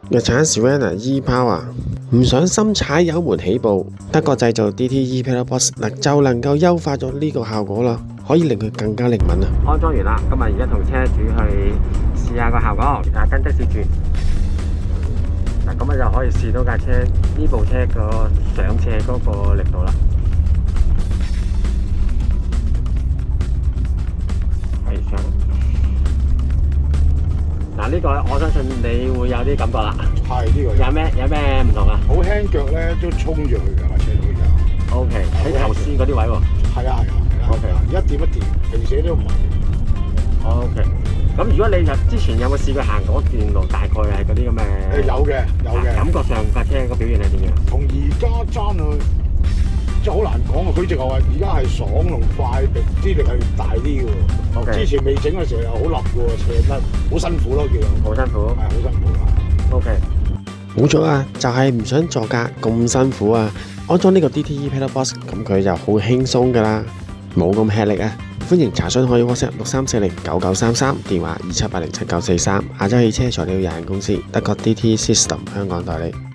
日產 Savana e-Power 唔想深踩油門起步，德國製造 DT ePedal Box 就能夠優化咗呢個效果啦，可以令佢更加靈敏啊！安裝完啦，今日而家同車主去試下個效果，跟的士轉。嗱，咁就可以試到架車呢部車個上斜嗰個力度啦。係上。嗱，呢個我相信你會有啲感覺啦。係呢個。有咩唔同啊？好輕腳咧，都衝住去㗎，車度就。O K， 喺頭先嗰啲位喎。係啊。O K， 一點一點，平時都唔係。O K， 咁如果你之前有冇試過行嗰段路，大概係嗰啲咁嘅？有嘅。感覺上架車個表現係點樣？同而家爭啊，即係好難講啊！佢直頭話而家係爽同快，啲力係大啲嘅喎。O K。之前未整嘅時候又好立嘅喎，斜得好辛苦咯，叫做。好辛苦。係好辛苦啊。O K。冇錯啊，就係唔想座駕咁辛苦啊！安裝呢個 DT ePedal Box， 咁佢就好輕鬆㗎啦，冇咁吃力啊！歡迎查詢可以 WhatsApp 63409933，電話27807943，亞洲汽車材料有限公司，德國 DT System 香港代理。